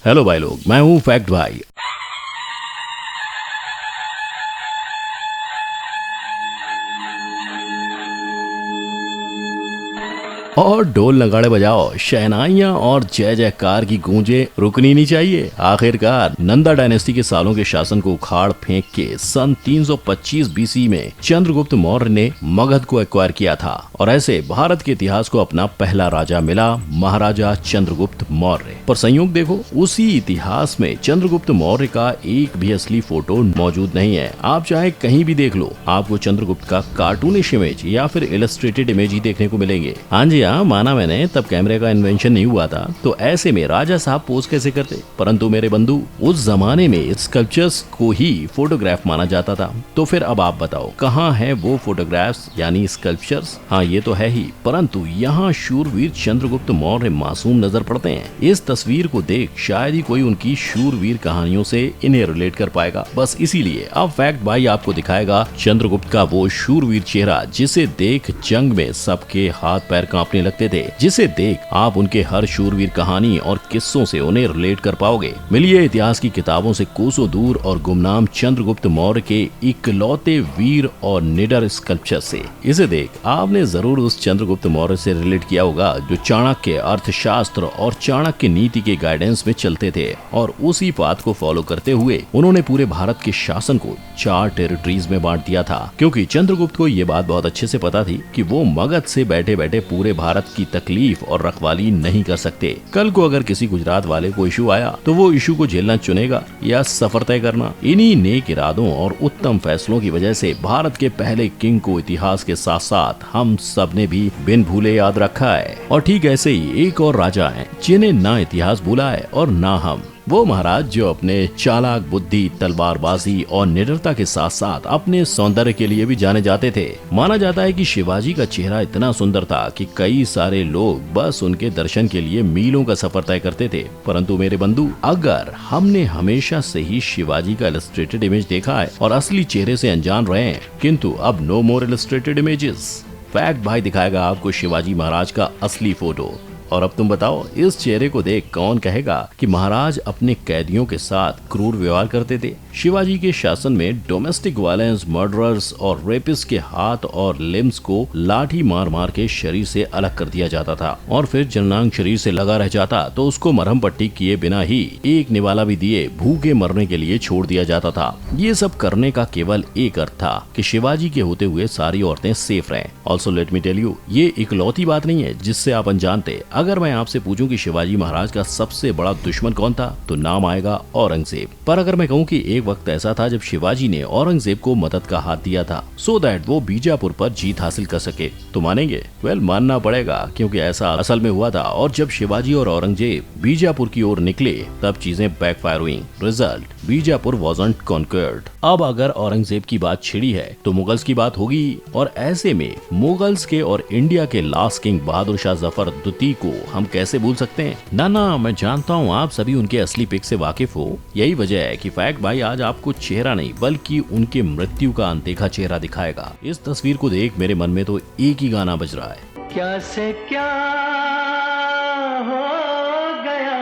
Hello भाई लोग, मैं हूँ फैक्ट भाई। और ढोल नगाड़े बजाओ, शहनाइयां और जय जयकार की गूंजें रुकनी नहीं चाहिए। आखिरकार नंदा डायनेस्टी के सालों के शासन को उखाड़ फेंक के सन 325 बीसी में चंद्रगुप्त मौर्य ने मगध को एक्वायर किया था और ऐसे भारत के इतिहास को अपना पहला राजा मिला, महाराजा चंद्रगुप्त मौर्य। पर संयोग देखो, उसी इतिहास में चंद्रगुप्त मौर्य का एक भी असली फोटो मौजूद नहीं है। आप चाहे कहीं भी देख लो, आपको चंद्रगुप्त का कार्टूनिश इमेज या फिर इलस्ट्रेटेड इमेज ही देखने को मिलेंगे। हाँ जी हाँ, माना मैंने, तब कैमरे का इन्वेंशन नहीं हुआ था, तो ऐसे में राजा साहब पोज कैसे करते। परंतु मेरे बंधु, उस जमाने में स्कल्पचर्स को ही फोटोग्राफ माना जाता था। तो फिर अब आप बताओ, कहाँ है वो फोटोग्राफ्स यानी स्कल्पचर्स? हाँ, ये तो है ही, परंतु यहाँ शूरवीर चंद्रगुप्त मौर्य मासूम नजर पड़ते हैं। इस तस्वीर को देख शायद ही कोई उनकी शूरवीर कहानियों से इन्हें रिलेट कर पाएगा। बस इसीलिए अब फैक्ट भाई आपको दिखाएगा चंद्रगुप्त का वो शूरवीर चेहरा, जिसे देख जंग में सबके हाथ पैर कांपने लगते थे, जिसे देख आप उनके हर शूरवीर कहानी और किस्सों से उन्हें रिलेट कर पाओगे। मिलिए इतिहास की किताबों से कोसों दूर और गुमनाम चंद्रगुप्त मौर्य के इकलौते वीर और निडर स्कल्पचर से। इसे देख आपने जरूर उस चंद्रगुप्त मौर्य से रिलेट किया होगा जो चाणक्य अर्थशास्त्र और चाणक्य नीति के गाइडेंस में चलते थे, और उसी पाथ को फॉलो करते हुए उन्होंने पूरे भारत के शासन को 4 टेरिटरीज में बांट दिया था। क्योंकि चंद्रगुप्त को ये बात बहुत अच्छे से पता थी कि वो मगध से बैठे बैठे पूरे भारत की तकलीफ और रखवाली नहीं कर सकते। कल को अगर किसी गुजरात वाले को इशू आया तो वो इशू को झेलना चुनेगा या सफर तय करना। इन्हीं नेक इरादों और उत्तम फैसलों की वजह से भारत के पहले किंग को इतिहास के साथ साथ हम सब ने भी बिन भूले याद रखा है। और ठीक ऐसे ही एक और राजा हैं जिन्हें ना इतिहास भूला है और ना हम। वो महाराज जो अपने चालाक बुद्धि, तलवारबाजी और निडरता के साथ साथ अपने सौंदर्य के लिए भी जाने जाते थे। माना जाता है कि शिवाजी का चेहरा इतना सुंदर था कि कई सारे लोग बस उनके दर्शन के लिए मीलों का सफर तय करते थे। परंतु मेरे बंधु, अगर हमने हमेशा से ही शिवाजी का इलस्ट्रेटेड इमेज देखा है और असली चेहरे से अनजान रहे हैं, किंतु अब नो मोर इलस्ट्रेटेड इमेजेस। फैक्ट भाई दिखाएगा आपको शिवाजी महाराज का असली फोटो। और अब तुम बताओ, इस चेहरे को देख कौन कहेगा कि महाराज अपने कैदियों के साथ क्रूर व्यवहार करते थे। शिवाजी के शासन में डोमेस्टिक वायलेंस, मर्डरर्स और रेपिस्ट के हाथ और लिम्स को लाठी मार मार के शरीर से अलग कर दिया जाता था, और फिर जननांग शरीर से लगा रह जाता तो उसको मरहम पट्टी किए बिना ही एक निवाला भी दिए भूखे मरने के लिए छोड़ दिया जाता था। ये सब करने का केवल एक अर्थ था कि शिवाजी के होते हुए सारी औरतें सेफ रहें। Also let me tell you, ये इकलौती बात नहीं है जिससे आप अनजान थे। अगर मैं आपसे पूछूं कि शिवाजी महाराज का सबसे बड़ा दुश्मन कौन था, तो नाम आएगा औरंगजेब। पर अगर मैं कहूं कि एक वक्त ऐसा था जब शिवाजी ने औरंगजेब को मदद का हाथ दिया था सो दैट वो बीजापुर पर जीत हासिल कर सके, तो मानेंगे? वेल, मानना पड़ेगा, क्योंकि ऐसा असल में हुआ था। और जब शिवाजी और औरंगजेब बीजापुर की ओर निकले तब चीजें बैकफायर हुई। Result, Bijapur wasn't conquered. अब अगर औरंगजेब की बात छिड़ी है तो मुगल्स की बात होगी, और ऐसे में मुगल्स के और इंडिया के लास्ट किंग बहादुर शाह जफर द्वितीय को हम कैसे भूल सकते हैं? ना, मैं जानता हूँ आप सभी उनके असली पिक से वाकिफ हो। यही वजह है कि फैक्ट भाई आज आपको चेहरा नहीं बल्कि उनके मृत्यु का अनदेखा चेहरा दिखाएगा। इस तस्वीर को देख मेरे मन में तो एक ही गाना बज रहा है, क्या से क्या हो गया।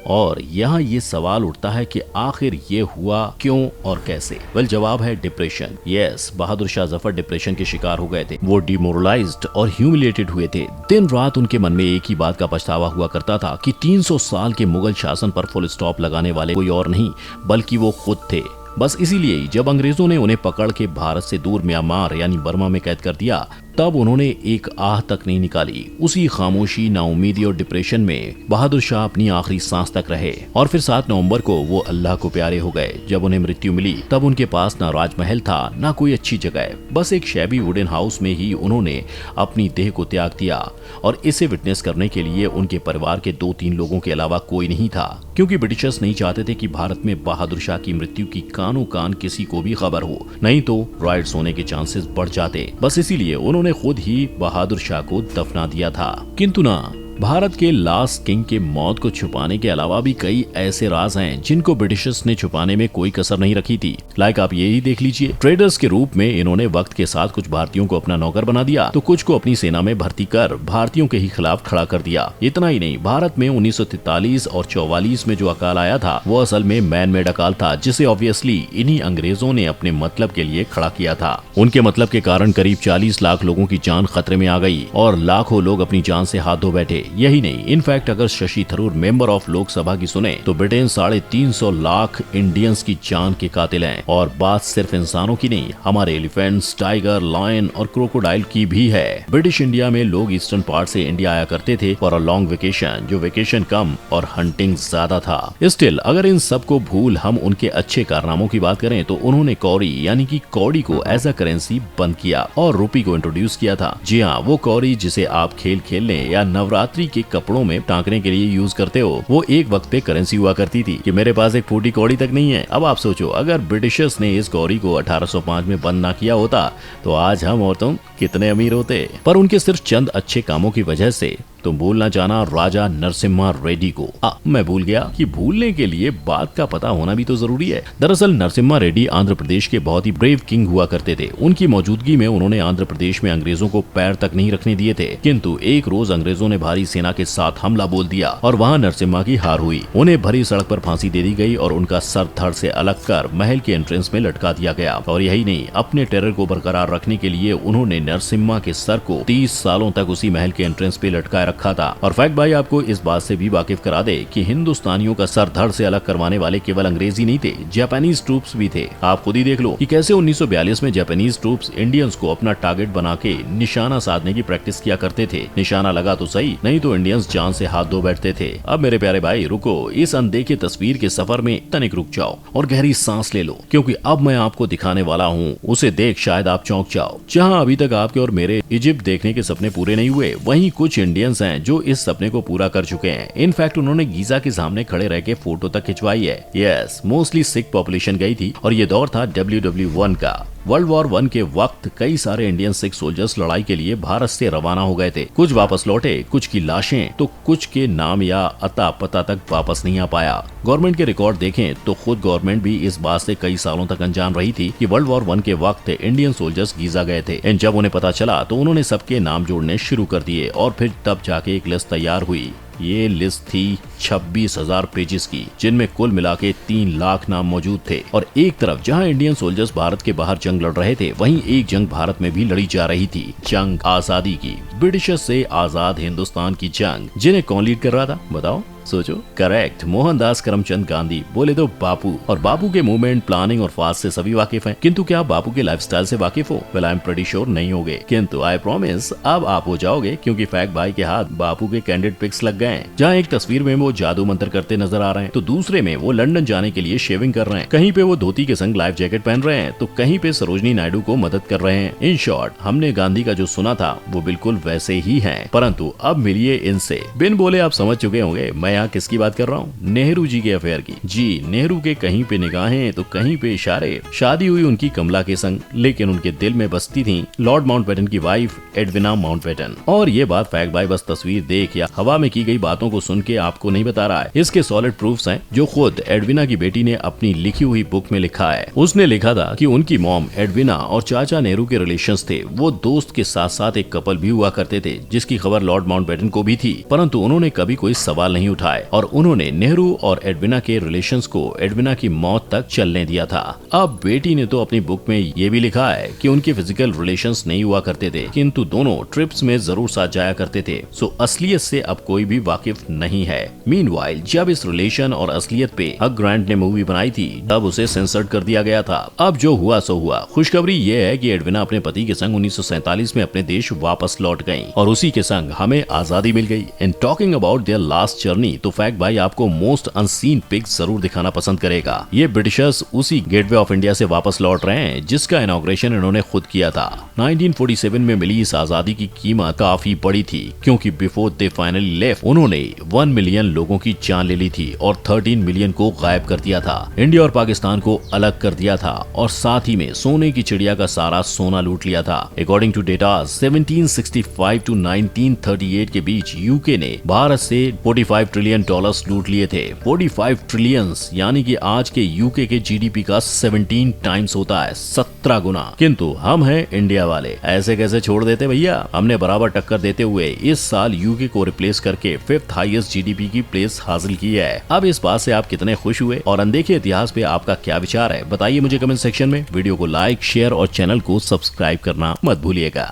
और यहाँ ये सवाल उठता है कि आखिर ये हुआ क्यों और कैसे? वेल, जवाब है depression. Yes, Bahadur Shah Zafar depression के शिकार हो गए थे। वो डिमोरलाइज्ड और ह्यूमिलेटेड हुए थे। दिन रात उनके मन में एक ही बात का पछतावा हुआ करता था कि 300 साल के मुगल शासन पर फुल स्टॉप लगाने वाले कोई और नहीं बल्कि वो खुद थे। बस इसीलिए ही जब अंग्रेजों ने उन्हें पकड़ के भारत से दूर म्यांमार यानी बर्मा में कैद कर दिया, तब उन्होंने एक आह तक नहीं निकाली। उसी खामोशी, नाउमीदी और डिप्रेशन में बहादुर शाह अपनी आखिरी सांस तक रहे। और फिर 7 नवंबर को वो अल्लाह को प्यारे हो गए। जब उन्हें मृत्यु मिली तब उनके पास ना राजमहल था, ना कोई अच्छी जगह, बस एक शैबी वुडन हाउस में ही उन्होंने अपनी देह को त्याग दिया। और इसे विटनेस करने के लिए उनके परिवार के 2-3 लोगों के अलावा कोई नहीं था, क्योंकि ब्रिटिशर्स नहीं चाहते थे कि भारत में बहादुर शाह की मृत्यु की कानो कान किसी को भी खबर हो, नहीं तो राइट्स होने के चांसेस बढ़ जाते। बस इसीलिए उन्होंने खुद ही बहादुर शाह को दफना दिया था। किंतु ना, भारत के लास्ट किंग के मौत को छुपाने के अलावा भी कई ऐसे राज हैं जिनको ब्रिटिशर्स ने छुपाने में कोई कसर नहीं रखी थी। लाइक आप यही देख लीजिए, ट्रेडर्स के रूप में इन्होंने वक्त के साथ कुछ भारतीयों को अपना नौकर बना दिया तो कुछ को अपनी सेना में भर्ती कर भारतीयों के ही खिलाफ खड़ा कर दिया। इतना ही नहीं, भारत में 1943 और 44 में जो अकाल आया था वो असल में मैन मेड अकाल था, जिसे ऑब्वियसली इन्हीं अंग्रेजों ने अपने मतलब के लिए खड़ा किया था। उनके मतलब के कारण करीब 40 लाख लोगों की जान खतरे में आ गई और लाखों लोग अपनी जान से हाथ धो बैठे। यही नहीं, इनफैक्ट अगर शशि थरूर मेंबर ऑफ लोकसभा की सुने तो ब्रिटेन 350 लाख इंडियंस की जान के कातिल हैं। और बात सिर्फ इंसानों की नहीं, हमारे एलिफेंट्स, टाइगर, लायन और क्रोकोडाइल की भी है। ब्रिटिश इंडिया में लोग ईस्टर्न पार्ट से इंडिया आया करते थे फॉर अ लॉन्ग वेकेशन, जो वेकेशन कम और हंटिंग ज्यादा था। स्टिल अगर इन सब को भूल हम उनके अच्छे कारनामों की बात करें तो उन्होंने कौड़ी यानी कि कौड़ी को एज अ करेंसी बंद किया और रुपी को इंट्रोड्यूस किया था। जी हाँ, वो कौड़ी जिसे आप खेल खेलने या नवरात्रि के कपड़ों में टांकने के लिए यूज करते हो, वो एक वक्त पे करेंसी हुआ करती थी कि मेरे पास एक फूटी कौड़ी तक नहीं है। अब आप सोचो, अगर ब्रिटिशर्स ने इस कौड़ी को 1805 में बंद ना किया होता तो आज हम और तुम कितने अमीर होते। पर उनके सिर्फ चंद अच्छे कामों की वजह से तुम भूलना जाना राजा नरसिम्हा रेड्डी को। मैं भूल गया कि भूलने के लिए बात का पता होना भी तो जरूरी है। दरअसल नरसिम्हा रेड्डी आंध्र प्रदेश के बहुत ही ब्रेव किंग हुआ करते थे। उनकी मौजूदगी में उन्होंने आंध्र प्रदेश में अंग्रेजों को पैर तक नहीं रखने दिए थे, किंतु एक रोज अंग्रेजों ने भारी सेना के साथ हमला बोल दिया और वहाँ नरसिम्हा की हार हुई। उन्हें भरी सड़क पर फांसी दे दी गई और उनका सर धड़ से अलग कर महल के एंट्रेंस में लटका दिया गया। और यही नहीं, अपने टेरर को बरकरार रखने के लिए उन्होंने नरसिम्हा के सर को 30 सालों तक उसी महल के एंट्रेंस पे लटकाए रखा था। और फैक्ट भाई आपको इस बात से भी वाकिफ करा दे कि हिंदुस्तानियों का सर धड़ से अलग करवाने वाले केवल अंग्रेज ही नहीं थे, जापानीज ट्रूप्स भी थे। आप खुद ही देख लो कि कैसे 1942 में जापानीज ट्रूप्स इंडियंस को अपना टारगेट बना के निशाना साधने की प्रैक्टिस किया करते थे। निशाना लगा तो सही, नहीं तो इंडियंस जान से हाथ धो बैठते थे। अब मेरे प्यारे भाई रुको, इस अनदेखे तस्वीर के सफर में तनिक रुक जाओ और गहरी सांस ले लो, क्योंकि अब मैं आपको दिखाने वाला हूँ उसे देख शायद आप चौंक जाओ। जहाँ अभी तक आपके और मेरे इजिप्ट देखने के सपने पूरे नहीं हुए, वहीं कुछ इंडियंस हैं जो इस सपने को पूरा कर चुके हैं। इनफैक्ट उन्होंने गीजा के सामने खड़े रह के फोटो तक खिंचवाई है। यस, मोस्टली सिख पॉपुलेशन गई थी और ये दौर था WW1 का। वर्ल्ड वॉर 1 के वक्त कई सारे इंडियन सिख सोल्जर्स लड़ाई के लिए भारत से रवाना हो गए थे। कुछ वापस लौटे, कुछ की लाशें तो कुछ के नाम या अता पता तक वापस नहीं आ पाया। गवर्नमेंट के रिकॉर्ड देखें तो खुद गवर्नमेंट भी इस बात से कई सालों तक अनजान रही थी कि वर्ल्ड वॉर 1 के वक्त इंडियन सोल्जर्स गीजा गए थे। जब उन्हें पता चला तो उन्होंने सबके नाम जोड़ने शुरू कर दिए और फिर तब जाके एक लिस्ट तैयार हुई। ये लिस्ट थी 26,000 पेजेस की, जिनमें कुल मिला के 3 लाख नाम मौजूद थे। और एक तरफ जहां इंडियन सोल्जर्स भारत के बाहर जंग लड़ रहे थे, वहीं एक जंग भारत में भी लड़ी जा रही थी, जंग आजादी की, ब्रिटिशर्स से आजाद हिंदुस्तान की जंग। जिन्हें कौन लीड कर रहा था बताओ, सोचो। करेक्ट, मोहनदास करमचंद गांधी, बोले तो बापू। और बापू के मूवमेंट, प्लानिंग और फास्ट से सभी वाकिफ हैं, किंतु क्या आप बापू के लाइफस्टाइल से वाकिफ हो? Well I am pretty sure नहीं होगे, किंतु आई प्रॉमिस अब आप हो जाओगे, क्योंकि फैक्ट भाई के हाथ बापू के कैंडिड पिक्स लग गए हैं। जहाँ एक तस्वीर में वो जादू मंत्र करते नजर आ रहे हैं तो दूसरे में वो लंदन जाने के लिए शेविंग कर रहे हैं। कहीं पे वो धोती के संग लाइफ जैकेट पहन रहे हैं तो कहीं पे सरोजनी नायडू को मदद कर रहे हैं। इन शॉर्ट, हमने गांधी का जो सुना था वो बिल्कुल वैसे ही है। परंतु अब मिलिए इनसे। बिन बोले आप समझ चुके होंगे मैं यहाँ किसकी बात कर रहा हूँ, नेहरू जी के अफेयर की। जी, नेहरू के कहीं पे निगाहें तो कहीं पे इशारे। शादी हुई उनकी कमला के संग, लेकिन उनके दिल में बसती थी लॉर्ड माउंटबेटन की वाइफ एडविना माउंटबेटन। और ये बात फैक्ट भाई बस तस्वीर देख या हवा में की गई बातों को सुन के आपको नहीं बता रहा है, इसके सॉलिड प्रूफ्स हैं जो खुद एडविना की बेटी ने अपनी लिखी हुई बुक में लिखा है। उसने लिखा था कि उनकी मॉम एडविना और चाचा नेहरू के रिलेशंस थे। वो दोस्त के साथ साथ एक कपल भी हुआ करते थे, जिसकी खबर लॉर्ड माउंटबेटन को भी थी, परंतु उन्होंने कभी कोई सवाल नहीं उठाए और उन्होंने नेहरू और एडविना के रिलेशंस को एडविना की मौत तक चलने दिया था। अब बेटी ने तो अपनी बुक में ये भी लिखा है कि उनके फिजिकल रिलेशंस नहीं हुआ करते थे, किंतु दोनों ट्रिप्स में जरूर साथ जाया करते थे। सो असलियत से अब कोई भी वाकिफ नहीं है। मीनवाइल जब इस रिलेशन और असलियत पे हग ग्रांट ने मूवी बनाई थी तब उसे सेंसर्ड कर दिया गया था। अब जो हुआ सो हुआ। खुशखबरी ये है कि एडविना अपने पति के संग 1947 में अपने देश वापस लौट गयी और उसी के संग हमें आजादी मिल गई। In talking about their last journey तो फैक्ट भाई आपको मोस्ट अनसीन पिक्स जरूर दिखाना पसंद करेगा। ये ब्रिटिशर्स उसी गेटवे ऑफ इंडिया से वापस लौट रहे हैं जिसका इनॉग्रेशन इन्होंने खुद किया था। 1947 में मिली इस आजादी की कीमत काफी बड़ी थी, क्योंकि बिफोर दे फाइनली लेफ्ट उन्होंने 1 मिलियन लोगों की जान ले ली थी और 13 मिलियन को गायब कर दिया था। इंडिया और पाकिस्तान को अलग कर दिया था और साथ ही में सोने की चिड़िया का सारा सोना लूट लिया था। अकॉर्डिंग टू डेटा 1765 टू 1938 के बीच यूके ने भारत से 45 ट्रिलियन डॉलर्स लूट लिए थे। 45 ट्रिलियंस यानी कि आज के यूके के जीडीपी का 17 टाइम्स होता है, 17 गुना। किंतु हम हैं इंडिया वाले, ऐसे कैसे छोड़ देते भैया। हमने बराबर टक्कर देते हुए इस साल यूके को रिप्लेस करके 5th हाईएस्ट जीडीपी की प्लेस हासिल की है। अब इस बात से आप कितने खुश हुए और अनदेखे इतिहास पे आपका क्या विचार है, बताइए मुझे कमेंट सेक्शन में। वीडियो को लाइक, शेयर और चैनल को सब्सक्राइब करना मत भूलिएगा।